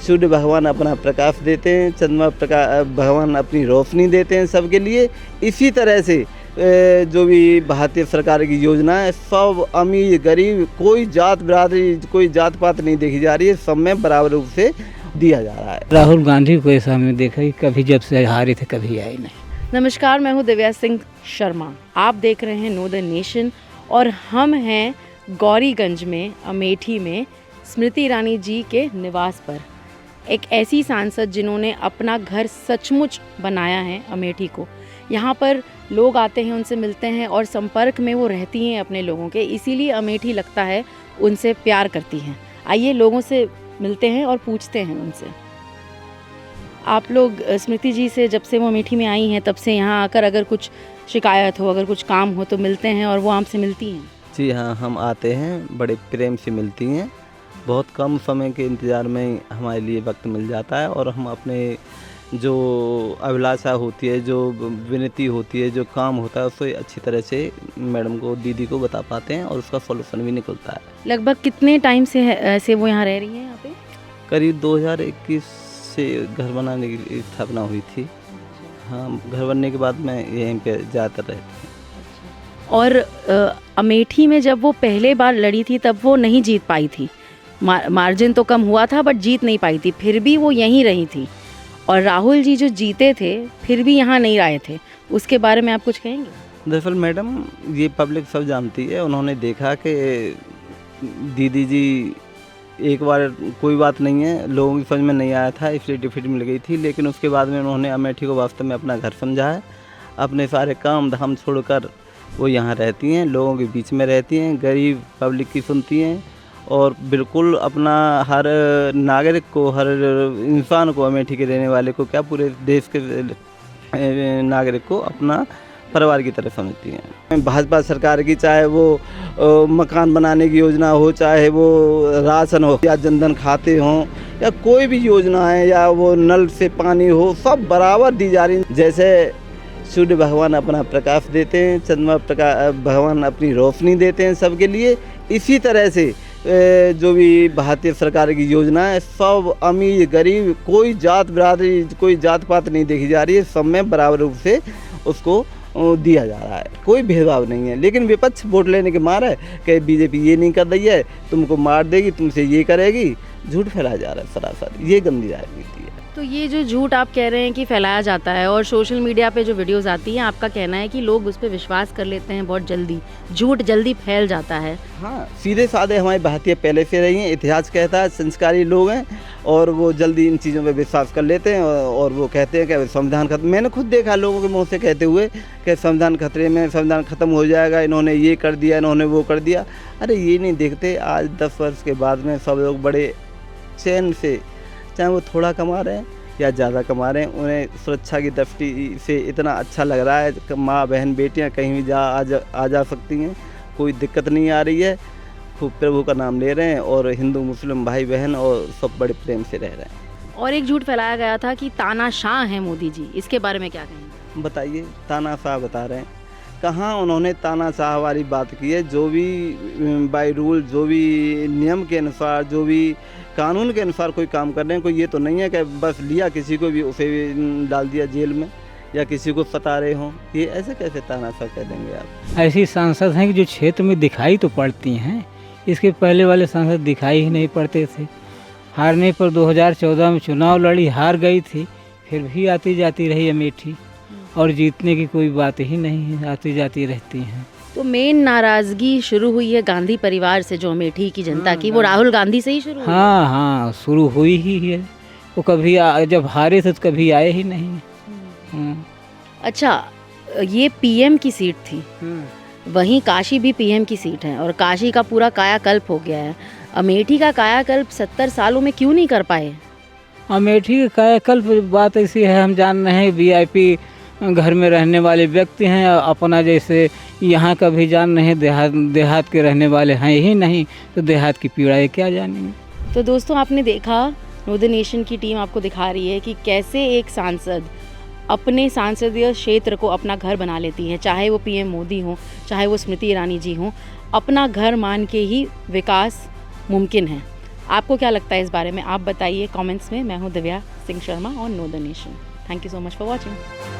सूर्य भगवान अपना प्रकाश देते हैं, चंद्रमा भगवान अपनी रोशनी देते हैं सबके लिए। इसी तरह से जो भी भारतीय सरकार की योजना है, सब अमीर गरीब कोई जात बिरादरी कोई जात पात नहीं देखी जा रही है, सब में बराबर रूप से दिया जा रहा है। राहुल गांधी को ऐसा हमें देखा ही कभी जब से हारे थे कभी आए नहीं। नमस्कार, मैं हूँ दिव्या सिंह शर्मा। आप देख रहे हैं नो द नेशन और हम हैं गौरीगंज में, अमेठी में स्मृति ईरानी जी के निवास पर। एक ऐसी सांसद जिन्होंने अपना घर सचमुच बनाया है अमेठी को। यहाँ पर लोग आते हैं, उनसे मिलते हैं और संपर्क में वो रहती हैं अपने लोगों के, इसीलिए अमेठी लगता है उनसे प्यार करती हैं। आइए लोगों से मिलते हैं और पूछते हैं उनसे। आप लोग स्मृति जी से जब से वो अमेठी में आई हैं तब से यहाँ आकर अगर कुछ शिकायत हो, अगर कुछ काम हो तो मिलते हैं और वो आपसे मिलती हैं? जी हाँ, हम आते हैं, बड़े प्रेम से मिलती हैं। बहुत कम समय के इंतज़ार में हमारे लिए वक्त मिल जाता है और हम अपने जो अभिलाषा होती है, जो विनती होती है, जो काम होता है उसको अच्छी तरह से मैडम को, दीदी को बता पाते हैं और उसका सॉल्यूशन भी निकलता है। लगभग कितने टाइम से वो यहाँ रह रही हैं यहाँ पे? करीब 2021 से घर बनाने की स्थापना हुई थी। हाँ, घर बनने के बाद मैं यहीं पे ज़्यादातर रहती हूँ। और अमेठी में जब वो पहले बार लड़ी थी तब वो नहीं जीत पाई थी, मार्जिन तो कम हुआ था बट जीत नहीं पाई थी, फिर भी वो यहीं रही थी। और राहुल जी जो जीते थे फिर भी यहाँ नहीं आए थे, उसके बारे में आप कुछ कहेंगे? दरअसल मैडम, ये पब्लिक सब जानती है। उन्होंने देखा कि दीदी जी एक बार कोई बात नहीं है, लोगों की समझ में नहीं आया था इसलिए डिफीट मिल गई थी, लेकिन उसके बाद में उन्होंने अमेठी को वास्तव में अपना घर समझा है। अपने सारे काम धाम छोड़कर वो यहाँ रहती हैं, लोगों के बीच में रहती हैं, गरीब पब्लिक की सुनती हैं और बिल्कुल अपना हर नागरिक को, हर इंसान को, अमेठी के रहने वाले को क्या पूरे देश के नागरिक को अपना परिवार की तरह समझती हैं। भाजपा सरकार की, चाहे वो मकान बनाने की योजना हो, चाहे वो राशन हो या जनधन खाते हों या कोई भी योजना है या वो नल से पानी हो, सब बराबर दी जा रही। जैसे सूर्य भगवान अपना प्रकाश देते हैं, चंद्रमा भगवान अपनी रोशनी देते हैं सबके लिए। इसी तरह से जो भी भारतीय सरकार की योजना है, सब अमीर गरीब कोई जात बिरादरी कोई जात पात नहीं देखी जा रही है, सब में बराबर रूप से उसको दिया जा रहा है। कोई भेदभाव नहीं है। लेकिन विपक्ष वोट लेने के मारे कि बीजेपी ये नहीं कर रही है, तुमको मार देगी, तुमसे ये करेगी, झूठ फैलाया जा रहा है सरासर। ये गंदी राजनीति है। तो ये जो झूठ आप कह रहे हैं कि फैलाया जाता है और सोशल मीडिया पे जो वीडियोस आती हैं, आपका कहना है कि लोग उस पर विश्वास कर लेते हैं बहुत जल्दी, झूठ जल्दी फैल जाता है। हाँ, सीधे साधे हमारे भारतीय पहले से रही हैं, इतिहास कहता है, संस्कारी लोग हैं और वो जल्दी इन चीज़ों पे विश्वास कर लेते हैं और वो कहते हैं कि संविधान खत्म। मैंने खुद देखा लोगों के मुँह से कहते हुए कि संविधान खतरे में, संविधान खत्म हो जाएगा, इन्होंने ये कर दिया, इन्होंने वो कर दिया। अरे ये नहीं देखते, आज 10 वर्ष के बाद में सब लोग बड़े चैन से, चाहे वो थोड़ा कमा रहे हैं या ज़्यादा कमा रहे हैं, उन्हें सुरक्षा की दृष्टि से इतना अच्छा लग रहा है कि माँ बहन बेटियाँ कहीं भी आ जा सकती हैं, कोई दिक्कत नहीं आ रही है। खूब प्रभु का नाम ले रहे हैं और हिंदू मुस्लिम भाई बहन और सब बड़े प्रेम से रह रहे हैं। और एक झूठ फैलाया गया था कि तानाशाह हैं मोदी जी, इसके बारे में क्या कहेंगे? बताइए, तानाशाह बता रहे हैं, कहाँ उन्होंने तानाशाह वाली बात की है? जो भी बाय रूल, जो भी नियम के अनुसार, जो भी कानून के अनुसार कोई काम कर रहे हैं। कोई ये तो नहीं है कि बस लिया किसी को भी उसे भी डाल दिया जेल में या किसी को सता रहे हों। ये ऐसे कैसे तानाशाह कह देंगे आप? ऐसी सांसद हैं कि जो क्षेत्र में दिखाई तो पड़ती हैं, इसके पहले वाले सांसद दिखाई ही नहीं पड़ते थे। हारने पर 2014 में चुनाव लड़ी, हार गई थी, फिर भी आती जाती रही अमेठी और जीतने की कोई बात ही नहीं है, आती जाती रहती हैं। तो मेन नाराजगी शुरू हुई है गांधी परिवार से, जो अमेठी की जनता की, वो राहुल गांधी से ही शुरू हुई। हाँ, शुरू हुई ही है। वो कभी जब हारे थे तो कभी आए ही नहीं। अच्छा, ये पीएम की सीट थी, वहीं काशी भी पीएम की सीट है और काशी का पूरा कायाकल्प हो गया है। अमेठी का कायाकल्प 70 सालों में क्यों नहीं कर पाए? अमेठी का कायाकल्प बात ऐसी है, हम जान रहे हैं वीआईपी घर में रहने वाले व्यक्ति हैं, अपना जैसे यहाँ का भी जान रहे हैं, देहात के रहने वाले हैं ही नहीं, तो देहात की पीड़ाएं क्या जानेंगे। तो दोस्तों, आपने देखा, नो द नेशन की टीम आपको दिखा रही है कि कैसे एक सांसद अपने सांसदीय क्षेत्र को अपना घर बना लेती है, चाहे वो पीएम मोदी हो, चाहे वो स्मृति ईरानी जी हों। अपना घर मान के ही विकास मुमकिन है। आपको क्या लगता है इस बारे में, आप बताइए कमेंट्स में। मैं हूँ दिव्या सिंह शर्मा और know the nation. Thank you so much for watching.